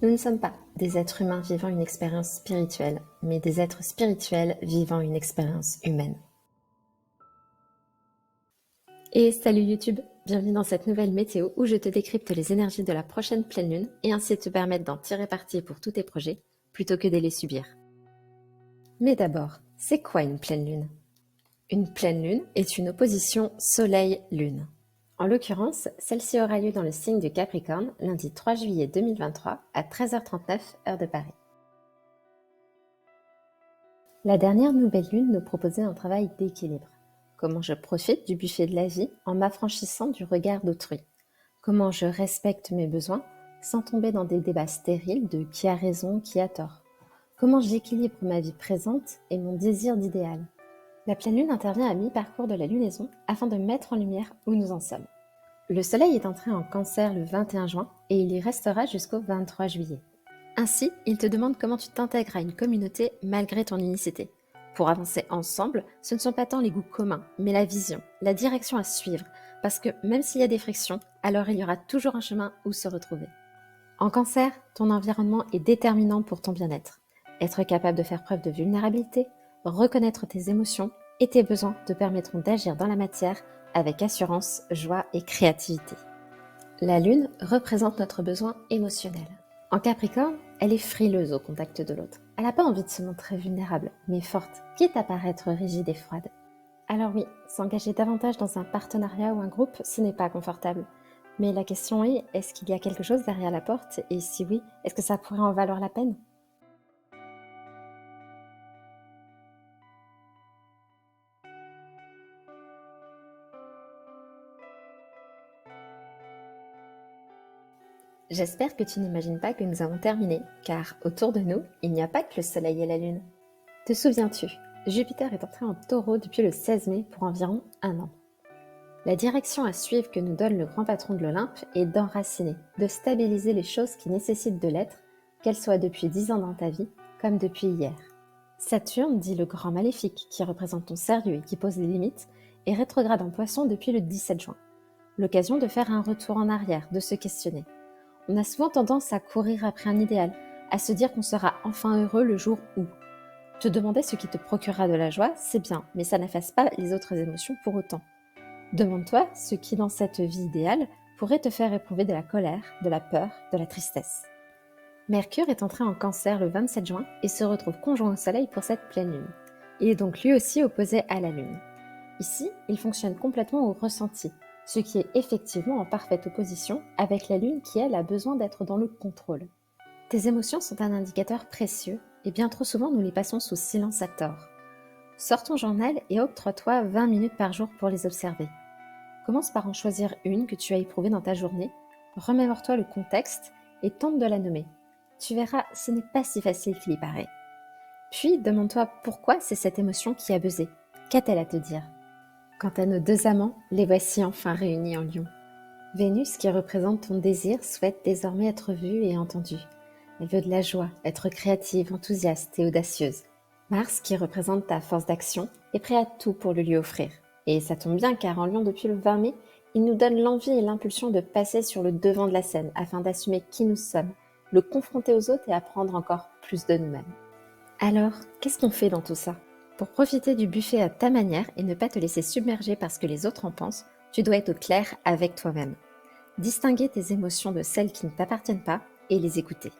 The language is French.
Nous ne sommes pas des êtres humains vivant une expérience spirituelle, mais des êtres spirituels vivant une expérience humaine. Et salut YouTube, bienvenue dans cette nouvelle météo où je te décrypte les énergies de la prochaine pleine lune et ainsi te permettre d'en tirer parti pour tous tes projets, plutôt que de les subir. Mais d'abord, c'est quoi une pleine lune? Une pleine lune est une opposition soleil-lune. En l'occurrence, celle-ci aura lieu dans le signe du Capricorne, lundi 3 juillet 2023 à 13h39, heure de Paris. La dernière nouvelle lune nous proposait un travail d'équilibre. Comment je profite du buffet de la vie en m'affranchissant du regard d'autrui. Comment je respecte mes besoins sans tomber dans des débats stériles de qui a raison, qui a tort. Comment j'équilibre ma vie présente et mon désir d'idéal. La pleine lune intervient à mi-parcours de la lunaison afin de mettre en lumière où nous en sommes. Le soleil est entré en Cancer le 21 juin et il y restera jusqu'au 23 juillet. Ainsi, il te demande comment tu t'intègres à une communauté malgré ton unicité. Pour avancer ensemble, ce ne sont pas tant les goûts communs, mais la vision, la direction à suivre, parce que même s'il y a des frictions, alors il y aura toujours un chemin où se retrouver. En Cancer, ton environnement est déterminant pour ton bien-être. Être capable de faire preuve de vulnérabilité, reconnaître tes émotions et tes besoins te permettront d'agir dans la matière avec assurance, joie et créativité. La Lune représente notre besoin émotionnel. En Capricorne, elle est frileuse au contact de l'autre. Elle n'a pas envie de se montrer vulnérable, mais forte, quitte à paraître rigide et froide. Alors oui, s'engager davantage dans un partenariat ou un groupe, ce n'est pas confortable. Mais la question est, est-ce qu'il y a quelque chose derrière la porte? Et si oui, est-ce que ça pourrait en valoir la peine? J'espère que tu n'imagines pas que nous avons terminé, car autour de nous, il n'y a pas que le Soleil et la Lune. Te souviens-tu, Jupiter est entré en Taureau depuis le 16 mai pour environ un an. La direction à suivre que nous donne le grand patron de l'Olympe est d'enraciner, de stabiliser les choses qui nécessitent de l'être, qu'elles soient depuis 10 ans dans ta vie, comme depuis hier. Saturne, dit le grand maléfique, qui représente ton sérieux et qui pose les limites, est rétrograde en Poisson depuis le 17 juin. L'occasion de faire un retour en arrière, de se questionner. On a souvent tendance à courir après un idéal, à se dire qu'on sera enfin heureux le jour où. Te demander ce qui te procurera de la joie, c'est bien, mais ça n'efface pas les autres émotions pour autant. Demande-toi ce qui, dans cette vie idéale, pourrait te faire éprouver de la colère, de la peur, de la tristesse. Mercure est entré en Cancer le 27 juin et se retrouve conjoint au Soleil pour cette pleine lune. Il est donc lui aussi opposé à la Lune. Ici, il fonctionne complètement au ressenti, ce qui est effectivement en parfaite opposition avec la Lune qui, elle, a besoin d'être dans le contrôle. Tes émotions sont un indicateur précieux et bien trop souvent nous les passons sous silence à tort. Sors ton journal et octroie-toi 20 minutes par jour pour les observer. Commence par en choisir une que tu as éprouvée dans ta journée, remémore-toi le contexte et tente de la nommer. Tu verras, ce n'est pas si facile qu'il y paraît. Puis demande-toi pourquoi c'est cette émotion qui a buzzé. Qu'a-t-elle à te dire? Quant à nos deux amants, les voici enfin réunis en Lion. Vénus, qui représente ton désir, souhaite désormais être vue et entendue. Elle veut de la joie, être créative, enthousiaste et audacieuse. Mars, qui représente ta force d'action, est prêt à tout pour le lui offrir. Et ça tombe bien car en Lion depuis le 20 mai, il nous donne l'envie et l'impulsion de passer sur le devant de la scène afin d'assumer qui nous sommes, le confronter aux autres et apprendre encore plus de nous-mêmes. Alors, qu'est-ce qu'on fait dans tout ça? Pour profiter du buffet à ta manière et ne pas te laisser submerger par ce que les autres en pensent, tu dois être au clair avec toi-même. Distinguer tes émotions de celles qui ne t'appartiennent pas et les écouter.